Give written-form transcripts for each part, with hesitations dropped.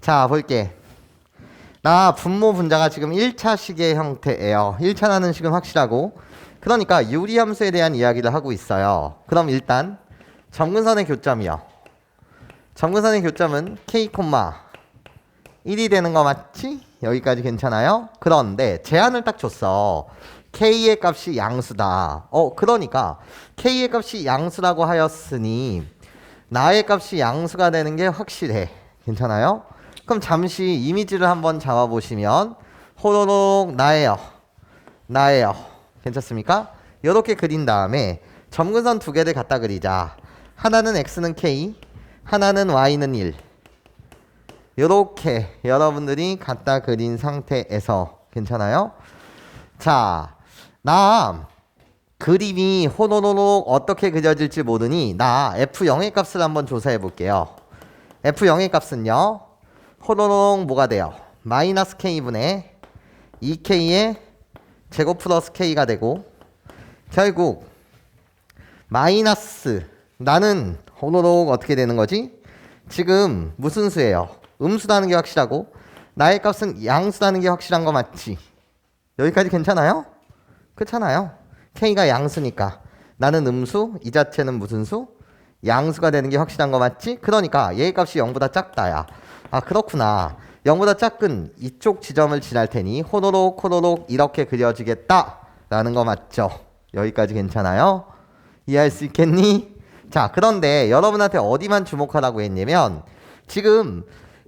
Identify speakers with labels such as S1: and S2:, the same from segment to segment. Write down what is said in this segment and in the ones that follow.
S1: 자, 볼게. 나 분모 분자가 지금 1차 식의 형태예요. 1차라는 식은 확실하고, 그러니까 유리함수에 대한 이야기를 하고 있어요. 그럼 일단 점근선의 교점이요. 점근선의 교점은 k, 1이 되는 거 맞지? 여기까지 괜찮아요? 그런데 제한을 딱 줬어. k의 값이 양수다. 그러니까 k의 값이 양수라고 하였으니 나의 값이 양수가 되는 게 확실해. 괜찮아요? 그럼 잠시 이미지를 한번 잡아보시면 호로록 나예요. 괜찮습니까? 이렇게 그린 다음에 점근선 두 개를 갖다 그리자. 하나는 x는 k, 하나는 y는 1. 이렇게 여러분들이 갖다 그린 상태에서 괜찮아요? 자, 나 그림이 호로록 어떻게 그려질지 모르니 나 f0의 값을 한번 조사해 볼게요. f0의 값은요, 호로록 뭐가 돼요? 마이너스 k분의 2k의 제곱 플러스 k가 되고, 결국 마이너스 나는 호로록 어떻게 되는 거지? 지금 무슨 수예요? 음수라는 게 확실하고 나의 값은 양수라는 게 확실한 거 맞지? 여기까지 괜찮아요? 그렇잖아요. k가 양수니까 나는 음수, 이 자체는 무슨 수? 양수가 되는 게 확실한 거 맞지? 그러니까 얘의 값이 0보다 작다야. 아, 그렇구나. 0보다 작은 이쪽 지점을 지날 테니 호로록 이렇게 그려지겠다 라는 거 맞죠? 여기까지 괜찮아요? 이해할 수 있겠니? 자, 그런데 여러분한테 어디만 주목하라고 했냐면 지금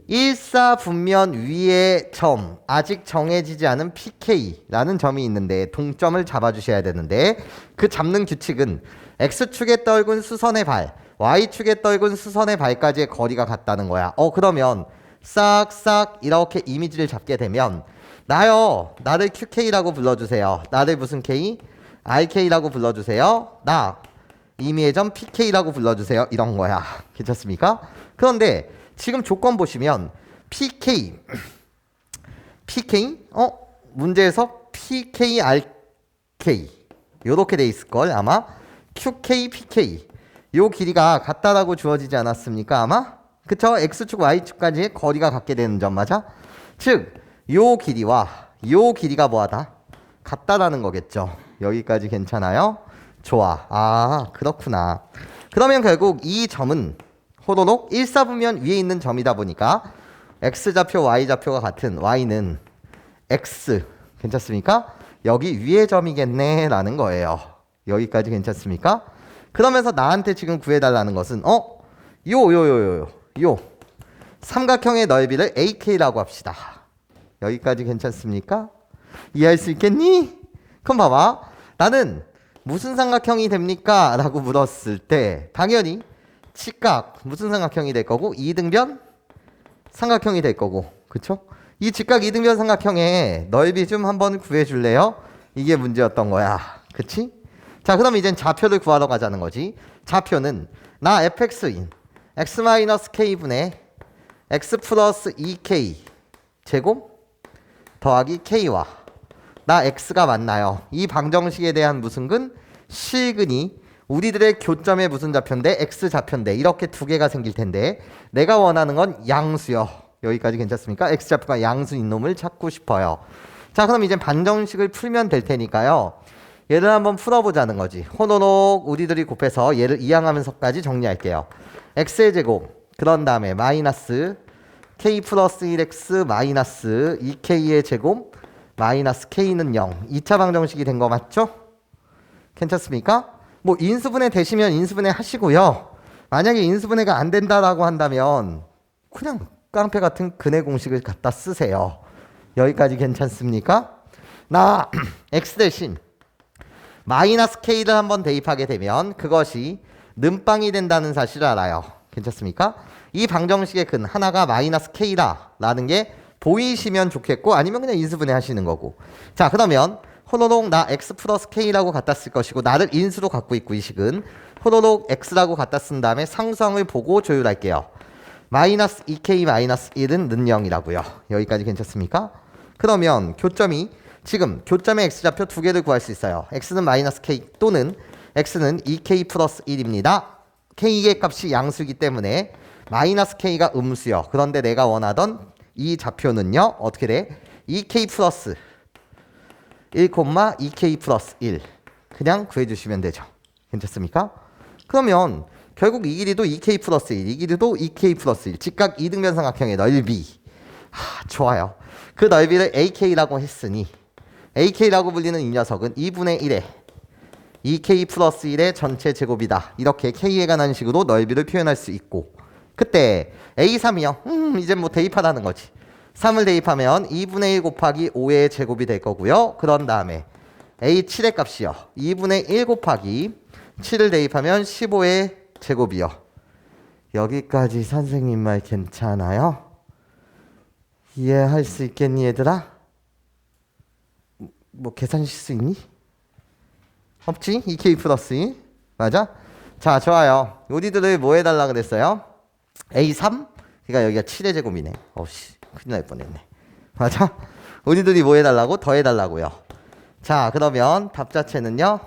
S1: 일사분면 위의 점, 아직 정해지지 않은 PK라는 점이 있는데 동점을 잡아주셔야 되는데, 그 잡는 규칙은 X축에 떨군 수선의 발, Y축에 떨군 수선의 발까지의 거리가 같다는 거야. 그러면 싹싹 이렇게 이미지를 잡게 되면 나를 QK라고 불러주세요. 나를 무슨 K? RK라고 불러주세요. 나 임의의 점 PK라고 불러주세요. 이런 거야. 괜찮습니까? 그런데 지금 조건 보시면 PK 문제에서 PK, RK 요렇게 돼 있을걸 아마. QK, PK 요 길이가 같다라고 주어지지 않았습니까 아마? 그쵸? X축, Y축까지의 거리가 같게 되는 점 맞아? 즉 요 길이와 요 길이가 뭐하다? 같다라는 거겠죠. 여기까지 괜찮아요? 좋아. 아, 그렇구나. 그러면 결국 이 점은 호로록 일사분면 위에 있는 점이다 보니까 X좌표, Y좌표가 같은 Y는 X. 괜찮습니까? 여기 위의 점이겠네 라는 거예요. 여기까지 괜찮습니까? 그러면서 나한테 지금 구해달라는 것은 요 삼각형의 넓이를 AK라고 합시다. 여기까지 괜찮습니까? 이해할 수 있겠니? 그럼 봐봐. 나는 무슨 삼각형이 됩니까? 라고 물었을 때 당연히 직각 무슨 삼각형이 될 거고 이등변 삼각형이 될 거고, 그쵸? 이 직각 이등변 삼각형의 넓이 좀 한번 구해줄래요? 이게 문제였던 거야. 그치? 자, 그럼 이젠 좌표를 구하러 가자는 거지. 좌표는 나 fx인 x-k분의 x 플러스 2k 제곱 더하기 k와 나 x가 맞나요? 이 방정식에 대한 무슨 근? 실근이 우리들의 교점의 무슨 좌표인데? x좌표인데 이렇게 두 개가 생길 텐데 내가 원하는 건 양수요. 여기까지 괜찮습니까? x좌표가 양수인 놈을 찾고 싶어요. 자, 그럼 이제 방정식을 풀면 될 테니까요. 얘를 한번 풀어보자는 거지. 호로록 우리들이 곱해서 얘를 이항하면서까지 정리할게요. x의 제곱 그런 다음에 마이너스 k 플러스 1x 마이너스 2k의 제곱 마이너스 k는 0. 2차 방정식이 된 거 맞죠? 괜찮습니까? 뭐 인수분해 되시면 인수분해 하시고요. 만약에 인수분해가 안 된다라고 한다면 그냥 깡패 같은 근해 공식을 갖다 쓰세요. 여기까지 괜찮습니까? 나 x 대신 마이너스 k를 한번 대입하게 되면 그것이 는빵이 된다는 사실을 알아요. 괜찮습니까? 이 방정식의 근 하나가 마이너스 k라는 게 보이시면 좋겠고 아니면 그냥 인수분해 하시는 거고. 자, 그러면 호로록 나 x 플러스 k라고 갖다 쓸 것이고 나를 인수로 갖고 있고 이 식은 호로록 x라고 갖다 쓴 다음에 상수항을 보고 조율할게요. 마이너스 2k 마이너스 1은 는 0이라고요. 여기까지 괜찮습니까? 그러면 교점이 지금 교점의 x좌표 두 개를 구할 수 있어요. x는 마이너스 k 또는 x는 2k 플러스 1입니다. k의 값이 양수이기 때문에 마이너스 k가 음수요. 그런데 내가 원하던 이 좌표는요. 어떻게 돼? 2k 플러스 1, 2k 플러스 1 그냥 구해주시면 되죠. 괜찮습니까? 그러면 결국 이 길이도 2k 플러스 1, 이 길이도 2k 플러스 1 직각 이등변 삼각형의 넓이. 좋아요. 그 넓이를 ak라고 했으니 ak라고 불리는 이 녀석은 2분의 1에 2k 플러스 1의 전체 제곱이다. 이렇게 k에 관한 식으로 넓이를 표현할 수 있고, 그때 a3이요. 이제 뭐 대입하라는 거지. 3을 대입하면 2분의 1 곱하기 5의 제곱이 될 거고요. 그런 다음에 a7의 값이요. 2분의 1 곱하기 7을 대입하면 15의 제곱이요. 여기까지 선생님 말 괜찮아요? 이해할 수 있겠니 얘들아? 뭐 계산 실수 있니? 없지? 2k 플러스 2 맞아? 자 좋아요. 우리들을 뭐 해달라 그랬어요? a3? 그러니까 여기가 7의 제곱이네. 어우씨 큰일 날 뻔했네. 맞아? 우리들이 뭐 해달라고? 더 해달라고요. 자 그러면 답 자체는요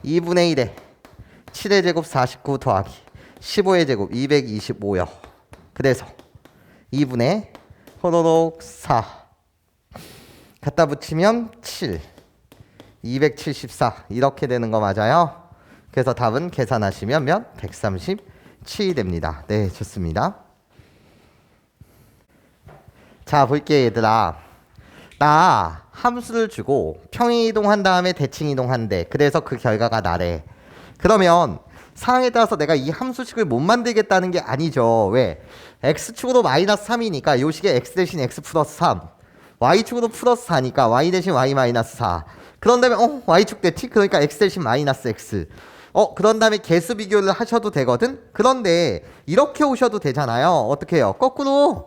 S1: 2분의 1에 7의 제곱 49 더하기 15의 제곱 225요. 그래서 2분의 호로록 4 갖다 붙이면 7 274 이렇게 되는 거 맞아요? 그래서 답은 계산하시면 몇? 137이 됩니다. 네 좋습니다. 자 볼게 얘들아. 나 함수를 주고 평행이동한 다음에 대칭이동한대. 그래서 그 결과가 나래. 그러면 상황에 따라서 내가 이 함수식을 못 만들겠다는 게 아니죠. 왜? x축으로 마이너스 3이니까 요 식에 x 대신 x 플러스 3 y축으로 플러스 4니까 y 대신 y 마이너스 4 그런 다음에 y축 대칭 그러니까 x 대신 마이너스 x 그런 다음에 개수 비교를 하셔도 되거든. 그런데 이렇게 오셔도 되잖아요. 어떻게 해요? 거꾸로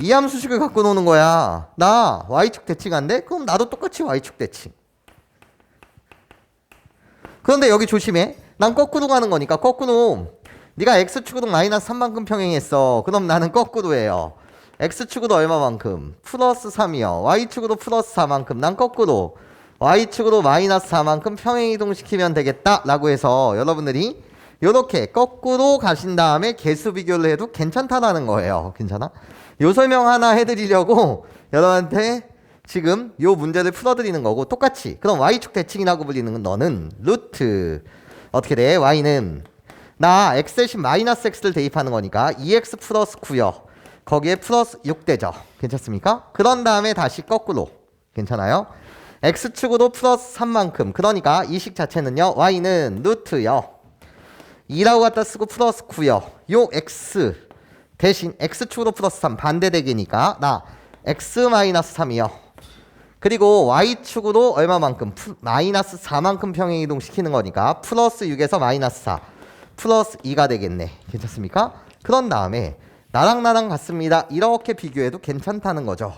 S1: 이 함수식을 갖고 노는 거야. 나 y축 대칭한데? 그럼 나도 똑같이 y축 대칭. 그런데 여기 조심해. 난 거꾸로 가는 거니까 거꾸로 네가 x축으로 마이너스 3만큼 평행했어. 그럼 나는 거꾸로 해요. x축으로 얼마만큼? 플러스 3이요. y축으로 플러스 4만큼. 난 거꾸로 y축으로 마이너스 4만큼 평행이동시키면 되겠다 라고 해서 여러분들이 요렇게 거꾸로 가신 다음에 개수 비교를 해도 괜찮다라는 거예요. 괜찮아? 요 설명 하나 해드리려고 여러분한테 지금 요 문제를 풀어드리는 거고, 똑같이 그럼 y축 대칭이라고 불리는 너는 루트 어떻게 돼? y는 나 x 대신 마이너스 x를 대입하는 거니까 2x 플러스 9요. 거기에 플러스 6 되죠. 괜찮습니까? 그런 다음에 다시 거꾸로. 괜찮아요? x축으로 플러스 3만큼. 그러니까 이 식 자체는요. y는 루트요. 2라고 갖다 쓰고 플러스 9요. 요 x 대신 x축으로 플러스 3 반대되기니까 나 x 마이너스 3이요. 그리고 y축으로 얼마만큼? 마이너스 4만큼 평행이동 시키는 거니까 플러스 6에서 마이너스 4 플러스 2가 되겠네. 괜찮습니까? 그런 다음에 나랑 같습니다. 이렇게 비교해도 괜찮다는 거죠.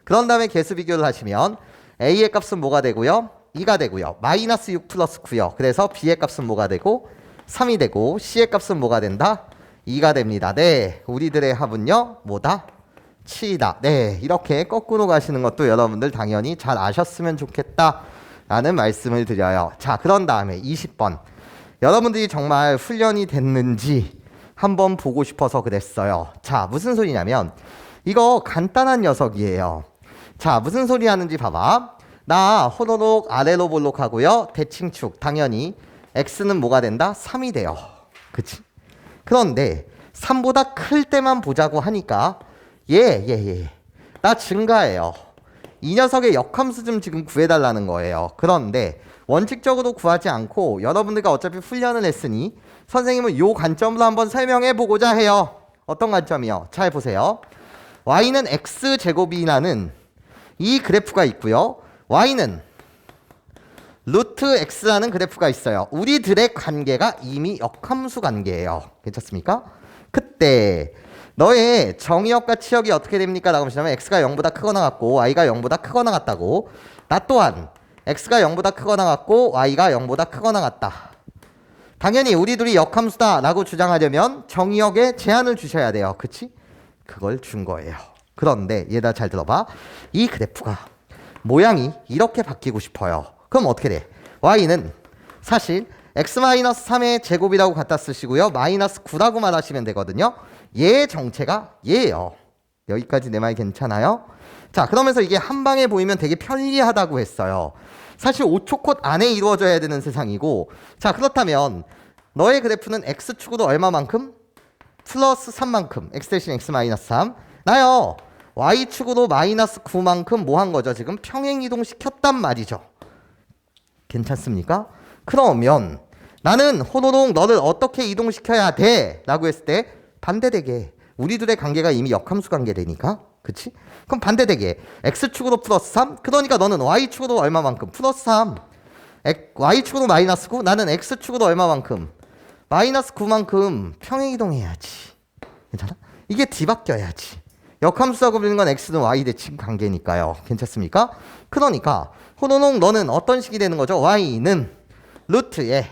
S1: 그런 다음에 개수 비교를 하시면 a의 값은 뭐가 되고요? 2가 되고요. 마이너스 6 플러스 9요. 그래서 b의 값은 뭐가 되고? 3이 되고 c의 값은 뭐가 된다? 2가 됩니다. 네, 우리들의 합은요. 뭐다? 7이다. 네, 이렇게 거꾸로 가시는 것도 여러분들 당연히 잘 아셨으면 좋겠다 라는 말씀을 드려요. 자, 그런 다음에 20번. 여러분들이 정말 훈련이 됐는지 한번 보고 싶어서 그랬어요. 자, 무슨 소리냐면 이거 간단한 녀석이에요. 자, 무슨 소리 하는지 봐봐. 나 호로록 아래로 볼록하고요. 대칭축 당연히 x는 뭐가 된다? 3이 돼요. 그치? 그런데 3보다 클 때만 보자고 하니까 나 증가해요. 이 녀석의 역함수 좀 지금 구해달라는 거예요. 그런데 원칙적으로 구하지 않고 여러분들과 어차피 훈련을 했으니 선생님은 요 관점으로 한번 설명해 보고자 해요. 어떤 관점이요? 잘 보세요. y는 x제곱이라는 이 그래프가 있고요. y는 루트 x라는 그래프가 있어요. 우리들의 관계가 이미 역함수 관계예요. 괜찮습니까? 그때 너의 정의역과 치역이 어떻게 됩니까? 라고 하시면 x가 0보다 크거나 같고 y가 0보다 크거나 같다고. 나 또한 x가 0보다 크거나 같고 y가 0보다 크거나 같다. 당연히 우리 둘이 역함수다 라고 주장하려면 정의역에 제한을 주셔야 돼요. 그치? 그걸 준 거예요. 그런데 얘들아 잘 들어봐. 이 그래프가 모양이 이렇게 바뀌고 싶어요. 그럼 어떻게 돼? y는 사실 x-3의 제곱이라고 갖다 쓰시고요. 마이너스 9라고 말하시면 되거든요. 얘의 정체가 얘예요. 여기까지 내 말 괜찮아요? 자, 그러면서 이게 한 방에 보이면 되게 편리하다고 했어요. 사실 5초 컷 안에 이루어져야 되는 세상이고, 자, 그렇다면 너의 그래프는 x축으로 얼마만큼? 플러스 3만큼. x 대신 x 마이너스 3. 나요. y축으로 마이너스 9만큼 뭐 한 거죠? 지금 평행이동 시켰단 말이죠. 괜찮습니까? 그러면 나는 호노롱 너를 어떻게 이동시켜야 돼? 라고 했을 때 반대되게 우리 둘의 관계가 이미 역함수 관계되니까, 그치? 그럼 반대되게 x축으로 플러스 3, 그러니까 너는 y축으로 얼마만큼? 플러스 3. y축으로 마이너스 9, 나는 x축으로 얼마만큼? 마이너스 9만큼 평행이동해야지. 괜찮아? 이게 뒤바뀌어야지. 역함수라고 불리는 건 x는 y 대칭 관계니까요. 괜찮습니까? 그러니까 호노농 너는 어떤 식이 되는 거죠? y는 루트에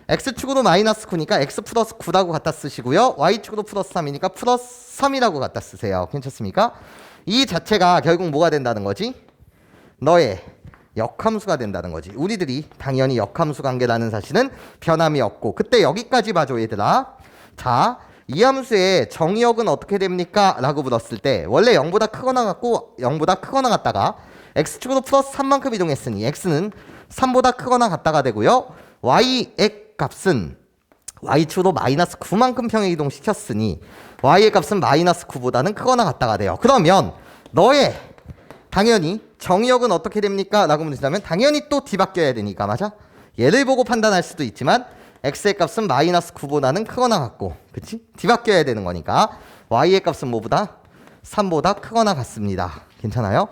S1: x축으로 마이너스 9니까 x 플러스 9라고 갖다 쓰시고요. y축으로 플러스 3이니까 플러스 3이라고 갖다 쓰세요. 괜찮습니까? 이 자체가 결국 뭐가 된다는 거지? 너의 역함수가 된다는 거지. 우리들이 당연히 역함수 관계라는 사실은 변함이 없고, 그때 여기까지 봐줘 얘들아. 자, 이 함수의 정의역은 어떻게 됩니까? 라고 물었을 때 원래 0보다 크거나 같고 0보다 크거나 같다가 x축으로 플러스 3만큼 이동했으니 x는 3보다 크거나 같다가 되고요. y의 값은 y축으로 마이너스 9만큼 평행 이동시켰으니 y의 값은 마이너스 9보다는 크거나 같다가 돼요. 그러면 너의 당연히 정의역은 어떻게 됩니까? 라고 물으시다면 당연히 또 뒤바뀌어야 되니까, 맞아? 얘를 보고 판단할 수도 있지만 x의 값은 마이너스 9보다는 크거나 같고, 그치? 뒤바뀌어야 되는 거니까 y의 값은 뭐보다? 3보다 크거나 같습니다. 괜찮아요?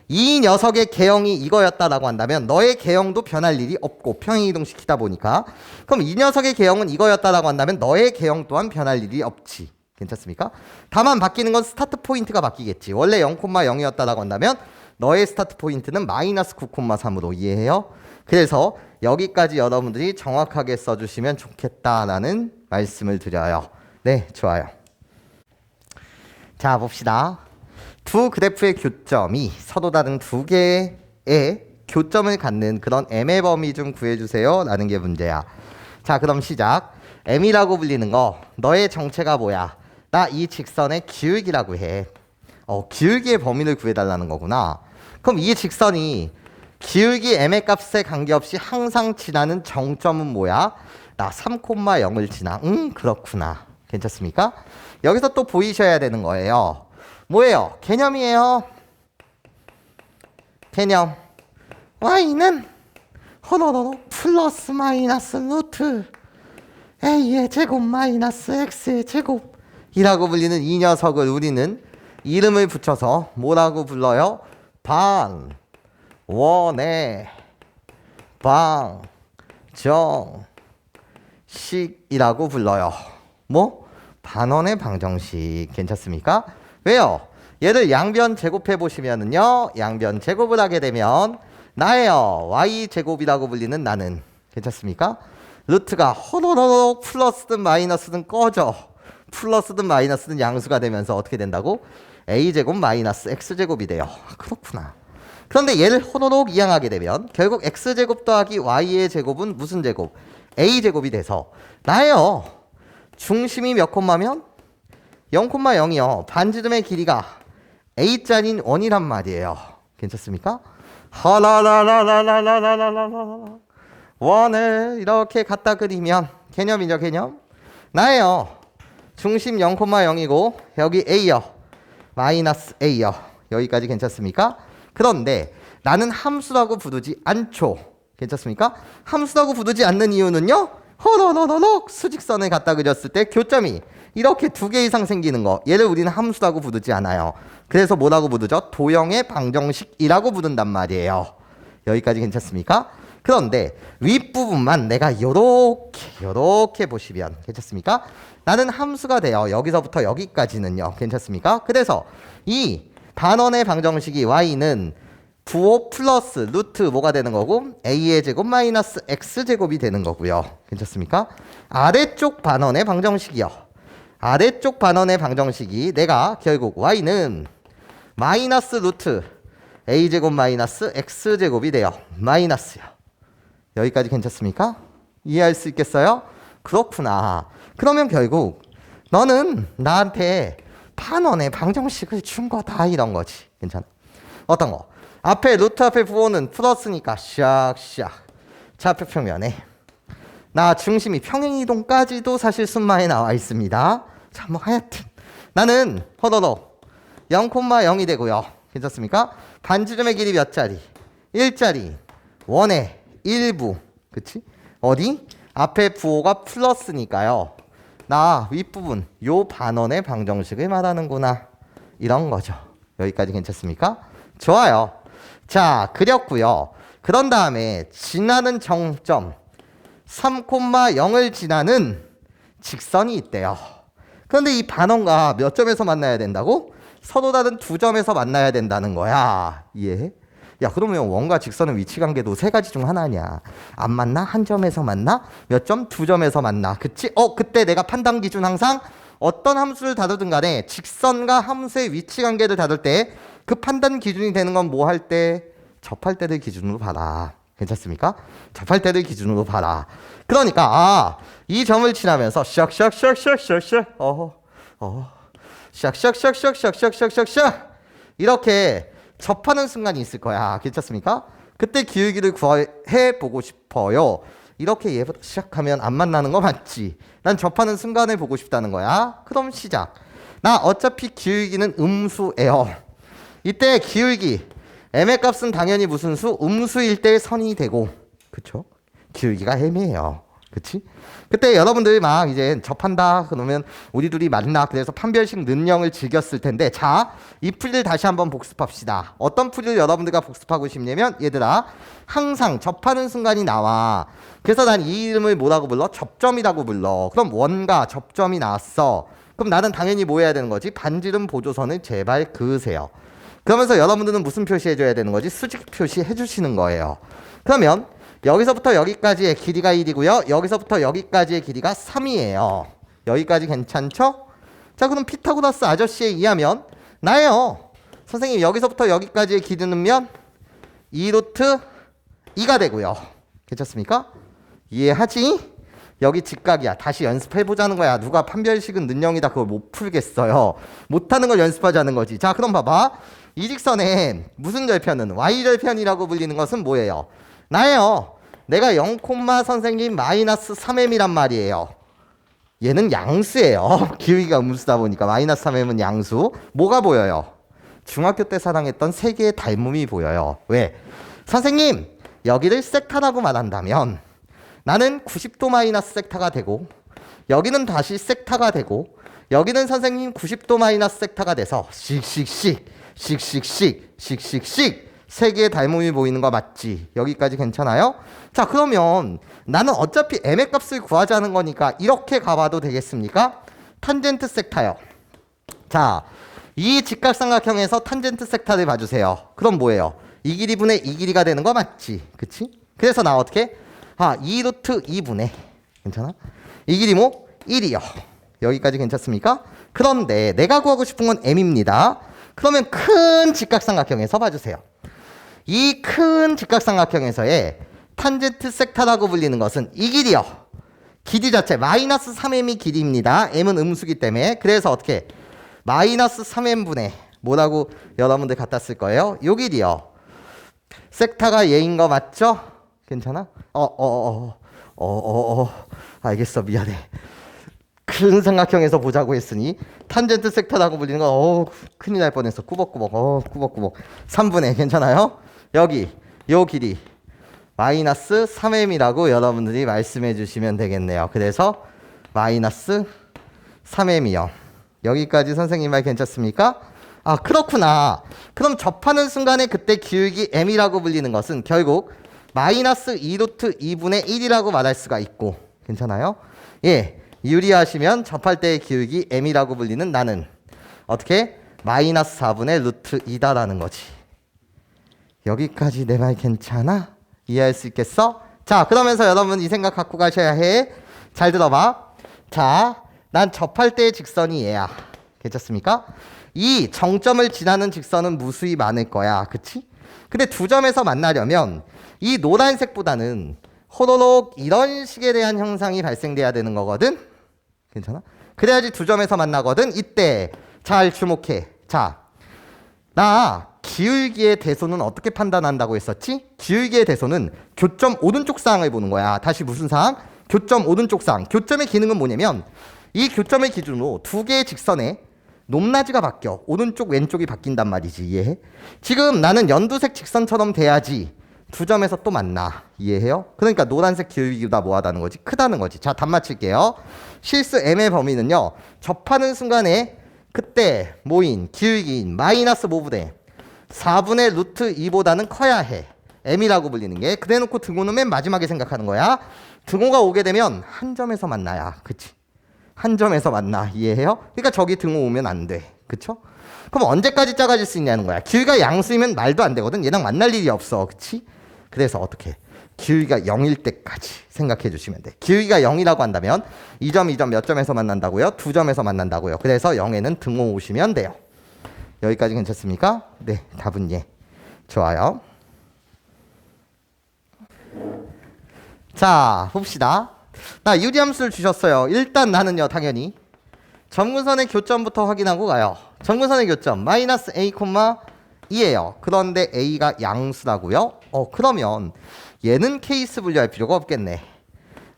S1: 이 녀석의 개형이 이거였다라고 한다면 너의 개형도 변할 일이 없고 평행이동시키다 보니까, 그럼 이 녀석의 개형은 이거였다라고 한다면 너의 개형 또한 변할 일이 없지. 괜찮습니까? 다만 바뀌는 건 스타트 포인트가 바뀌겠지. 원래 0,0이었다라고 한다면 너의 스타트 포인트는 마이너스 9,3으로 이해해요? 그래서 여기까지 여러분들이 정확하게 써주시면 좋겠다라는 말씀을 드려요. 네, 좋아요. 자, 봅시다. 두 그래프의 교점이 서로 다른 두 개의 교점을 갖는 그런 m의 범위 좀 구해주세요 라는 게 문제야. 자, 그럼 시작. m이라고 불리는 거 너의 정체가 뭐야? 나 이 직선의 기울기라고 해. 기울기의 범위를 구해달라는 거구나. 그럼 이 직선이 기울기 m의 값에 관계없이 항상 지나는 정점은 뭐야? 나 3,0을 지나. 그렇구나. 괜찮습니까? 여기서 또 보이셔야 되는 거예요. 뭐예요? 개념이에요. 개념. y는 호로로 플러스 마이너스 루트 a의 제곱 마이너스 x의 제곱이라고 불리는 이 녀석을 우리는 이름을 붙여서 뭐라고 불러요? 반원의 방정식이라고 불러요. 뭐? 반원의 방정식. 괜찮습니까? 왜요? 얘를 양변 제곱해 보시면은요, 양변 제곱을 하게 되면 나예요. y제곱이라고 불리는 나는. 괜찮습니까? 루트가 호로록 플러스든 마이너스든 꺼져. 플러스든 마이너스든 양수가 되면서 어떻게 된다고? a제곱 마이너스 x제곱이 돼요. 그렇구나. 그런데 얘를 호로록 이항하게 되면 결국 x제곱 더하기 y의 제곱은 무슨 제곱? a제곱이 돼서 나예요. 중심이 몇 콤마면? 0,0이요. 반지름의 길이가 a짜리인 원이란 말이에요. 괜찮습니까? 하라라라라라라라라라 원을 이렇게 갖다 그리면 개념이죠, 개념. 나예요. 중심 0,0이고 여기 a요. 마이너스 a요. 여기까지 괜찮습니까? 그런데 나는 함수라고 부르지 않죠. 괜찮습니까? 함수라고 부르지 않는 이유는요. 허러러러럭 수직선을 갖다 그렸을 때 교점이 이렇게 두 개 이상 생기는 거, 얘를 우리는 함수라고 부르지 않아요. 그래서 뭐라고 부르죠? 도형의 방정식이라고 부른단 말이에요. 여기까지 괜찮습니까? 그런데 윗부분만 내가 요렇게 보시면 괜찮습니까? 나는 함수가 돼요. 여기서부터 여기까지는요. 괜찮습니까? 그래서 이 반원의 방정식이 y는 9 플러스 루트 뭐가 되는 거고 a의 제곱 마이너스 x제곱이 되는 거고요. 괜찮습니까? 아래쪽 반원의 방정식이요. 아래쪽 반원의 방정식이 내가 결국 y는 마이너스 루트 a제곱 마이너스 x제곱이 돼요. 마이너스요. 여기까지 괜찮습니까? 이해할 수 있겠어요? 그렇구나. 그러면 결국 너는 나한테 반원의 방정식을 준 거다 이런 거지. 괜찮아? 어떤 거? 앞에 루트 앞에 부호는 플러스니까 샥샥 좌표 평면에 나 중심이 평행이동까지도 사실 순마에 나와 있습니다. 자, 뭐 하여튼 나는 허더더 0,0이 되고요. 괜찮습니까? 반지름의 길이 몇 자리? 1자리. 원의 일부. 그치? 어디? 앞에 부호가 플러스니까요. 나 윗부분 요 반원의 방정식을 말하는구나. 이런 거죠. 여기까지 괜찮습니까? 좋아요. 자, 그렸고요. 그런 다음에 지나는 정점 3,0을 지나는 직선이 있대요. 그런데 이 반원과 몇 점에서 만나야 된다고? 서로 다른 두 점에서 만나야 된다는 거야. 이해해? 야, 그러면 원과 직선의 위치 관계도 세 가지 중 하나냐? 안 만나? 한 점에서 만나? 몇 점? 두 점에서 만나. 그치? 그때 내가 판단 기준 항상 어떤 함수를 다루든 간에 직선과 함수의 위치 관계를 다룰 때 그 판단 기준이 되는 건 뭐 할 때? 접할 때를 기준으로 봐라. 괜찮습니까? 접할 때를 기준으로 봐라. 그러니까 이 점을 지나면서 샥샥샥샥샥샥 샥샥샥샥샥샥샥 이렇게 접하는 순간이 있을 거야. 괜찮습니까? 그때 기울기를 구해 보고 싶어요. 이렇게 얘부터 시작하면 안 만나는 거 맞지? 난 접하는 순간을 보고 싶다는 거야. 그럼 시작. 나 어차피 기울기는 음수예요. 이때 기울기 m의 값은 당연히 무슨 수? 음수일 때 선이 되고, 그쵸? 기울기가 애매해요. 그치? 그때 여러분들이 막 이제 접한다 그러면 우리 둘이 만나 그래서 판별식 능력을 즐겼을 텐데, 자, 이 풀이를 다시 한번 복습합시다. 어떤 풀이를 여러분들과 복습하고 싶냐면, 얘들아, 항상 접하는 순간이 나와. 그래서 난 이 이름을 뭐라고 불러? 접점이라고 불러. 그럼 원과 접점이 나왔어. 그럼 나는 당연히 뭐 해야 되는 거지? 반지름 보조선을 제발 그으세요. 그러면서 여러분들은 무슨 표시해줘야 되는 거지? 수직 표시해 주시는 거예요. 그러면 여기서부터 여기까지의 길이가 1이고요. 여기서부터 여기까지의 길이가 3이에요. 여기까지 괜찮죠? 자, 그럼 피타고라스 아저씨에 의하면 나예요. 선생님 여기서부터 여기까지의 길이는면 2루트 2가 되고요. 괜찮습니까? 이해하지? 여기 직각이야. 다시 연습해보자는 거야. 누가 판별식은 는영이다 그걸 못 풀겠어요. 못하는 걸 연습하자는 거지. 자, 그럼 봐봐. 이 직선에 무슨 절편은 y절편이라고 불리는 것은 뭐예요? 나예요. 내가 0, 선생님 마이너스 3m이란 말이에요. 얘는 양수예요. 기울기가 음수다 보니까 마이너스 3m은 양수. 뭐가 보여요? 중학교 때 사랑했던 세 개의 닮음이 보여요. 왜? 선생님 여기를 섹타라고 말한다면 나는 90도 마이너스 섹타가 되고 여기는 다시 섹타가 되고 여기는 선생님 90도 마이너스 섹타가 돼서 씩씩씩 세 개의 닮음이 보이는 거 맞지? 여기까지 괜찮아요? 자, 그러면 나는 어차피 m의 값을 구하자는 거니까 이렇게 가봐도 되겠습니까? 탄젠트 섹타요. 자, 이 직각삼각형에서 탄젠트 섹타를 봐주세요. 그럼 뭐예요? 이 길이 분의 이 길이가 되는 거 맞지? 그치? 그래서 나 어떻게? 2루트 2분의 괜찮아? 이 길이 뭐? 1이요. 여기까지 괜찮습니까? 그런데 내가 구하고 싶은 건 m입니다. 그러면 큰 직각삼각형에서 봐주세요. 이 큰 직각삼각형에서의 탄젠트 섹타라고 불리는 것은 이 길이요. 길이 자체 마이너스 3m이 길이입니다. m은 음수기 때문에. 그래서 어떻게? 마이너스 3m분의 뭐라고 여러분들 갖다 쓸 거예요? 요 길이요. 섹타가 얘인 거 맞죠? 괜찮아? 알겠어. 미안해. 큰 삼각형에서 보자고 했으니 탄젠트 섹터라고 불리는 거 큰일 날 뻔했어. 꾸벅꾸벅 3분의 괜찮아요? 여기 요 길이 마이너스 3m이라고 여러분들이 말씀해 주시면 되겠네요. 그래서 마이너스 3m이요. 여기까지 선생님 말 괜찮습니까? 그렇구나. 그럼 접하는 순간에 그때 기울기 m이라고 불리는 것은 결국 마이너스 2루트 2분의 1이라고 말할 수가 있고 괜찮아요? 예. 유리하시면 접할 때의 기울기 m이라고 불리는 나는 어떻게? 마이너스 4분의 루트 2다라는 거지. 여기까지 내 말 괜찮아? 이해할 수 있겠어? 자, 그러면서 여러분 이 생각 갖고 가셔야 해. 잘 들어봐. 자, 난 접할 때의 직선이 얘야. 괜찮습니까? 이 정점을 지나는 직선은 무수히 많을 거야. 그치? 근데 두 점에서 만나려면 이 노란색보다는 호로록 이런 식에 대한 형상이 발생돼야 되는 거거든. 괜찮아? 그래야지 두 점에서 만나거든. 이때 잘 주목해. 자, 나 기울기의 대소는 어떻게 판단한다고 했었지? 기울기의 대소는 교점 오른쪽 사항을 보는 거야. 다시 무슨 사항? 교점 오른쪽 사항. 교점의 기능은 뭐냐면 이 교점을 기준으로 두 개의 직선의 높낮이가 바뀌어. 오른쪽 왼쪽이 바뀐단 말이지. 이해해? 지금 나는 연두색 직선처럼 돼야지 두 점에서 또 만나. 이해해요? 그러니까 노란색 기울기보다 뭐하다는 거지? 크다는 거지. 자, 답 맞힐게요. 실수 m의 범위는요, 접하는 순간에 그때 모인 기울기인 마이너스 5분의 4분의 루트 2보다는 커야 해. m이라고 불리는 게. 그래놓고 등호는 맨 마지막에 생각하는 거야. 등호가 오게 되면 한 점에서 만나야. 그치? 한 점에서 만나. 이해해요? 그러니까 저기 등호 오면 안 돼. 그쵸? 그럼 언제까지 작아질 수 있냐는 거야. 기울기가 양수이면 말도 안 되거든. 얘랑 만날 일이 없어. 그치? 그래서 어떻게? 기울기가 0일 때까지 생각해 주시면 돼. 기울기가 0이라고 한다면 이 점 몇 점에서 만난다고요? 두 점에서 만난다고요. 그래서 0에는 등호 오시면 돼요. 여기까지 괜찮습니까? 네, 답은 예. 좋아요. 자, 봅시다. 나 유리함수를 주셨어요. 일단 나는요, 당연히 점근선의 교점부터 확인하고 가요. 점근선의 교점 마이너스 a, 2예요. 그런데 a가 양수라고요? 그러면 얘는 케이스 분류할 필요가 없겠네.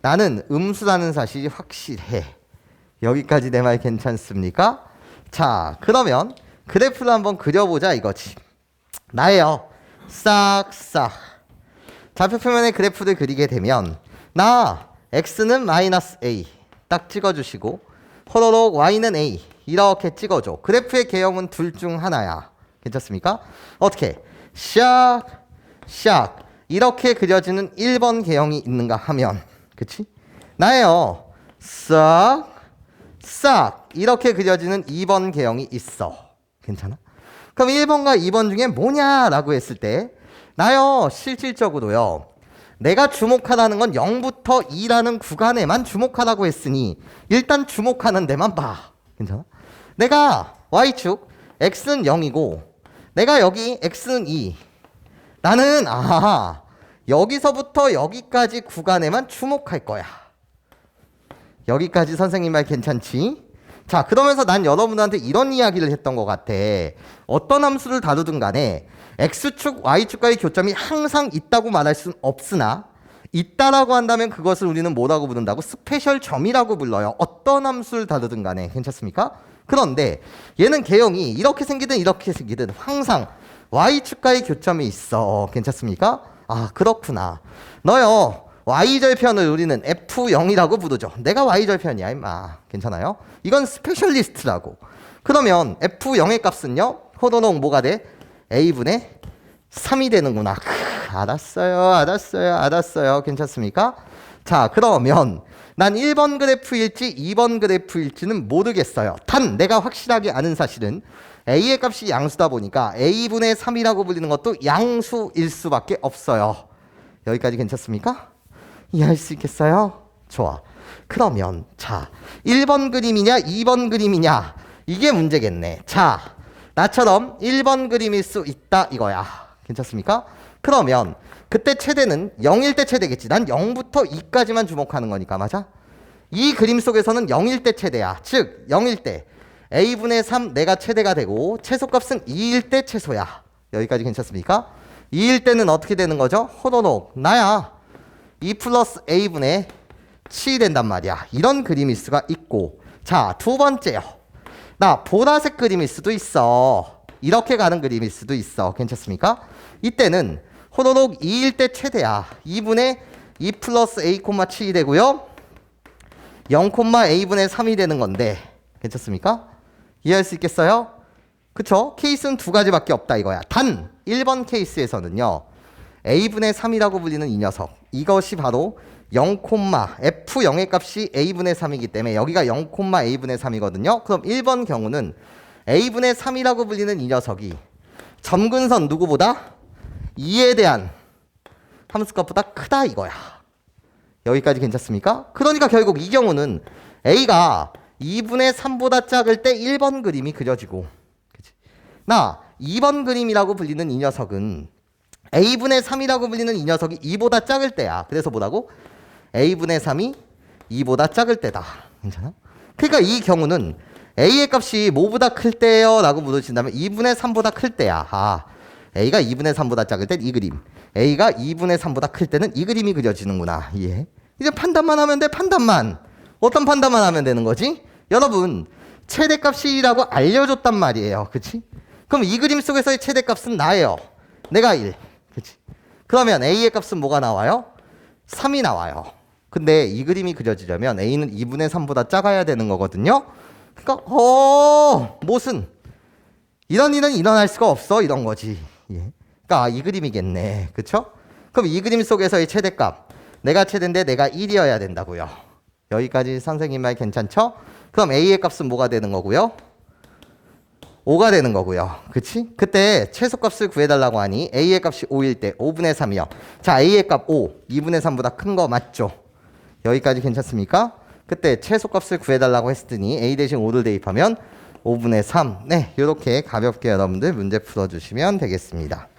S1: 나는 음수라는 사실이 확실해. 여기까지 내 말 괜찮습니까? 자, 그러면 그래프를 한번 그려보자 이거지. 나예요. 싹싹 좌표표면의 그래프를 그리게 되면 나 x는 마이너스 a 딱 찍어주시고 호로록 y는 a 이렇게 찍어줘. 그래프의 개형은 둘 중 하나야. 괜찮습니까? 어떻게? 샥 샥 이렇게 그려지는 1번 개형이 있는가 하면, 그치? 나예요. 싹 싹 이렇게 그려지는 2번 개형이 있어. 괜찮아? 그럼 1번과 2번 중에 뭐냐라고 했을 때 나요, 실질적으로요, 내가 주목하라는 건 0부터 2라는 구간에만 주목하라고 했으니 일단 주목하는 데만 봐. 괜찮아? 내가 y축 x는 0이고 내가 여기 x는 2. 나는 여기서부터 여기까지 구간에만 주목할 거야. 여기까지 선생님 말 괜찮지? 자, 그러면서 난 여러분한테 이런 이야기를 했던 것 같아. 어떤 함수를 다루든 간에 x축, y축과의 교점이 항상 있다고 말할 수는 없으나 있다라고 한다면 그것을 우리는 뭐라고 부른다고? 스페셜 점이라고 불러요. 어떤 함수를 다루든 간에. 괜찮습니까? 그런데 얘는 개형이 이렇게 생기든 이렇게 생기든 항상 y축과의 교점이 있어. 괜찮습니까? 그렇구나. 너요, y절편을 우리는 F0이라고 부르죠. 내가 y절편이야 임마. 괜찮아요? 이건 스페셜리스트라고. 그러면 F0의 값은요, 호도농 뭐가 돼? a분의 3이 되는구나. 알았어요. 괜찮습니까? 자, 그러면 난 1번 그래프일지 2번 그래프일지는 모르겠어요. 단 내가 확실하게 아는 사실은 a의 값이 양수다 보니까 a분의 3이라고 불리는 것도 양수일 수밖에 없어요. 여기까지 괜찮습니까? 이해할 수 있겠어요? 좋아. 그러면 자, 1번 그림이냐 2번 그림이냐 이게 문제겠네. 자, 나처럼 1번 그림일 수 있다 이거야. 괜찮습니까? 그러면 그때 최대는 0일 때 최대겠지. 난 0부터 2까지만 주목하는 거니까. 맞아? 이 그림 속에서는 0일 때 최대야. 즉 0일 때 a분의 3 내가 최대가 되고 최소값은 2일 때 최소야. 여기까지 괜찮습니까? 2일 때는 어떻게 되는 거죠? 호도록 나야 2 플러스 a분의 7이 된단 말이야. 이런 그림일 수가 있고, 자, 두 번째요. 나 보라색 그림일 수도 있어. 이렇게 가는 그림일 수도 있어. 괜찮습니까? 이때는 호로록 2일 때 최대야. 2분의 2 플러스 a, 7이 되고요. 0, a분의 3이 되는 건데 괜찮습니까? 이해할 수 있겠어요? 그쵸? 케이스는 두 가지밖에 없다 이거야. 단 1번 케이스에서는요, a분의 3이라고 불리는 이 녀석, 이것이 바로 0, f0의 값이 a분의 3이기 때문에 여기가 0, a분의 3이거든요. 그럼 1번 경우는 a분의 3이라고 불리는 이 녀석이 점근선 누구보다 2에 대한 함수값보다 크다 이거야. 여기까지 괜찮습니까? 그러니까 결국 이 경우는 a가 2분의 3보다 작을 때 1번 그림이 그려지고, 그치? 나 2번 그림이라고 불리는 이 녀석은 a분의 3이라고 불리는 이 녀석이 2보다 작을 때야. 그래서 뭐라고? a분의 3이 2보다 작을 때다. 괜찮아? 그러니까 이 경우는 a의 값이 뭐보다 클 때요? 라고 물으신다면 2분의 3보다 클 때야. 아, a가 2분의 3보다 작을 땐 이 그림, a가 2분의 3보다 클 때는 이 그림이 그려지는구나. 이해? 이제 판단만 하면 돼. 판단만. 어떤 판단만 하면 되는 거지? 여러분, 최대값이라고 알려줬단 말이에요. 그치? 그럼 이 그림 속에서의 최대값은 나예요. 내가 1. 그치? 그러면 a의 값은 뭐가 나와요? 3이 나와요. 근데 이 그림이 그려지려면 a는 2분의 3보다 작아야 되는 거거든요. 그러니까 무슨 이런 일은 일어날 수가 없어, 이런 거지. 예. 그러니까 이 그림이겠네. 그쵸? 그럼 이 그림 속에서의 최대값, 내가 최대인데 내가 1이어야 된다고요. 여기까지 선생님 말 괜찮죠? 그럼 a의 값은 뭐가 되는 거고요? 5가 되는 거고요. 그치? 그때 최소값을 구해달라고 하니 a의 값이 5일 때 5분의 3이요. 자, a의 값 5, 2분의 3보다 큰 거 맞죠? 여기까지 괜찮습니까? 그때 최소값을 구해달라고 했으니 a 대신 5를 대입하면 5분의 3. 네, 이렇게 가볍게 여러분들 문제 풀어주시면 되겠습니다.